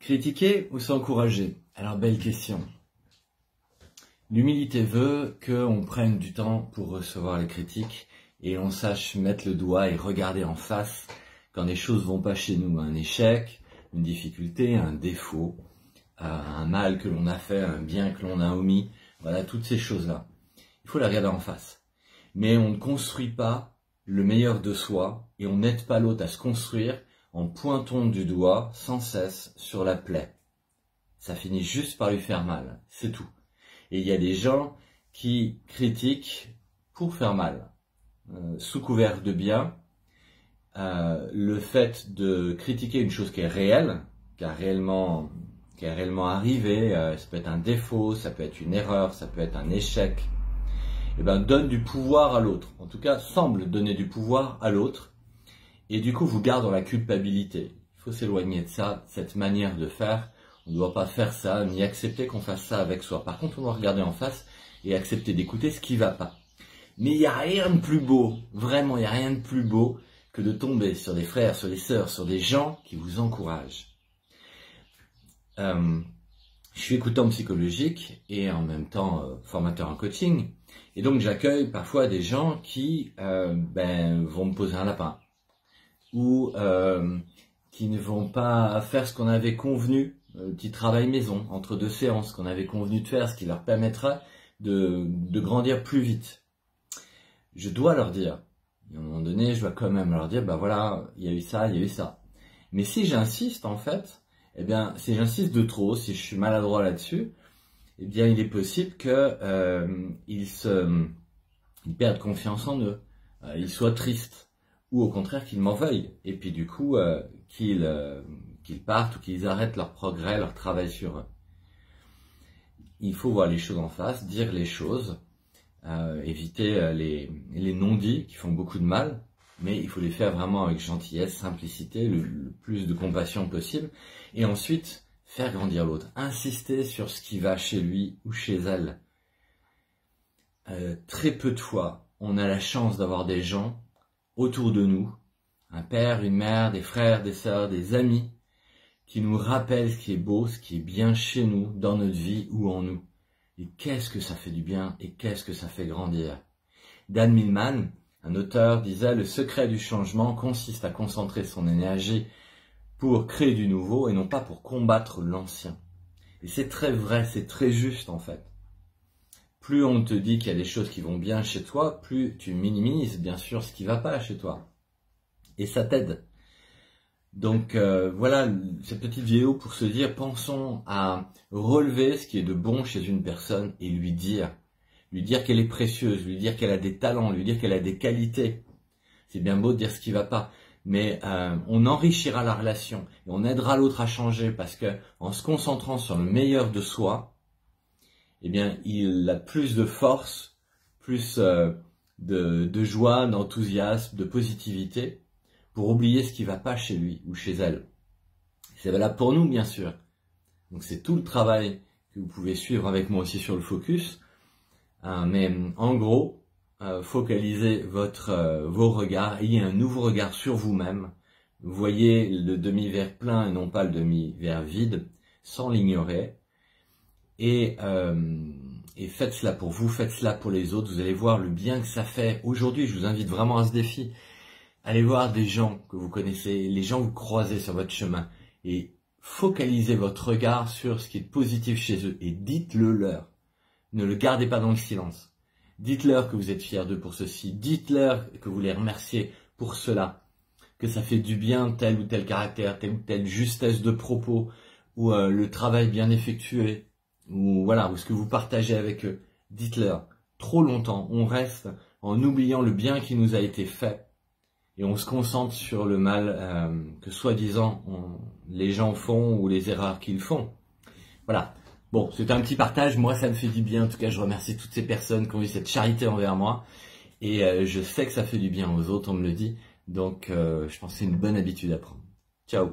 Critiquer ou s'encourager? Alors, belle question. L'humilité veut qu'on prenne du temps pour recevoir les critiques et on sache mettre le doigt et regarder en face quand les choses vont pas chez nous. Un échec, une difficulté, un défaut, un mal que l'on a fait, un bien que l'on a omis. Voilà, toutes ces choses-là. Il faut les regarder en face. Mais on ne construit pas le meilleur de soi et on n'aide pas l'autre à se construire en pointant du doigt sans cesse sur la plaie. Ça finit juste par lui faire mal, c'est tout. Et il y a des gens qui critiquent pour faire mal, sous couvert de bien. Le fait de critiquer une chose qui est réelle, qui est réellement arrivée, ça peut être un défaut, ça peut être une erreur, ça peut être un échec, et ben donne du pouvoir à l'autre. En tout cas, semble donner du pouvoir à l'autre. Et du coup, vous garde dans la culpabilité. Il faut s'éloigner de ça, de cette manière de faire. On ne doit pas faire ça, ni accepter qu'on fasse ça avec soi. Par contre, on doit regarder en face et accepter d'écouter ce qui va pas. Mais il n'y a rien de plus beau, vraiment, il n'y a rien de plus beau que de tomber sur des frères, sur des sœurs, sur des gens qui vous encouragent. Je suis écoutant psychologique et en même temps formateur en coaching. Et donc, j'accueille parfois des gens qui vont me poser un lapin. Ou qui ne vont pas faire ce qu'on avait convenu, le petit travail maison, entre deux séances qu'on avait convenu de faire, ce qui leur permettra de grandir plus vite. Je dois leur dire, à un moment donné, je dois quand même leur dire, bah voilà, il y a eu ça, il y a eu ça. Mais si j'insiste, en fait, eh bien, si j'insiste de trop, si je suis maladroit là-dessus, eh bien, il est possible que ils perdent confiance en eux, ils soient tristes. Ou au contraire qu'ils m'en veuillent, et puis du coup qu'ils partent ou qu'ils arrêtent leur progrès, leur travail sur eux. Il faut voir les choses en face, dire les choses, éviter les non-dits qui font beaucoup de mal, mais il faut les faire vraiment avec gentillesse, simplicité, le plus de compassion possible, et ensuite faire grandir l'autre, insister sur ce qui va chez lui ou chez elle. Très peu de fois, on a la chance d'avoir des gens autour de nous, un père, une mère, des frères, des sœurs, des amis, qui nous rappellent ce qui est beau, ce qui est bien chez nous, dans notre vie ou en nous. Et qu'est-ce que ça fait du bien et qu'est-ce que ça fait grandir. Dan Millman, un auteur, disait « Le secret du changement consiste à concentrer son énergie pour créer du nouveau et non pas pour combattre l'ancien. » Et c'est très vrai, c'est très juste en fait. Plus on te dit qu'il y a des choses qui vont bien chez toi, plus tu minimises bien sûr ce qui va pas chez toi. Et ça t'aide. Donc voilà cette petite vidéo pour se dire, pensons à relever ce qui est de bon chez une personne et lui dire qu'elle est précieuse, lui dire qu'elle a des talents, lui dire qu'elle a des qualités. C'est bien beau de dire ce qui va pas, mais on enrichira la relation et on aidera l'autre à changer parce que en se concentrant sur le meilleur de soi, eh bien, il a plus de force, plus de joie, d'enthousiasme, de positivité pour oublier ce qui ne va pas chez lui ou chez elle. C'est valable pour nous, bien sûr. Donc, c'est tout le travail que vous pouvez suivre avec moi aussi sur le focus. Mais en gros, focalisez vos regards, ayez un nouveau regard sur vous-même. Voyez le demi-verre plein et non pas le demi-verre vide, sans l'ignorer. Et faites cela pour vous, faites cela pour les autres, vous allez voir le bien que ça fait. Aujourd'hui, je vous invite vraiment à ce défi. Allez voir des gens que vous connaissez, les gens que vous croisez sur votre chemin et focalisez votre regard sur ce qui est positif chez eux et dites-le leur. Ne le gardez pas dans le silence. Dites-leur que vous êtes fiers d'eux pour ceci, dites-leur que vous les remerciez pour cela, que ça fait du bien tel ou tel caractère, telle ou telle justesse de propos ou le travail bien effectué. Ou voilà, ou ce que vous partagez avec eux, dites-leur. Trop longtemps, on reste en oubliant le bien qui nous a été fait et on se concentre sur le mal que soi-disant les gens font ou les erreurs qu'ils font. Voilà. Bon, c'est un petit partage, moi ça me fait du bien, en tout cas je remercie toutes ces personnes qui ont eu cette charité envers moi et je sais que ça fait du bien aux autres, on me le dit, donc je pense que c'est une bonne habitude à prendre. Ciao.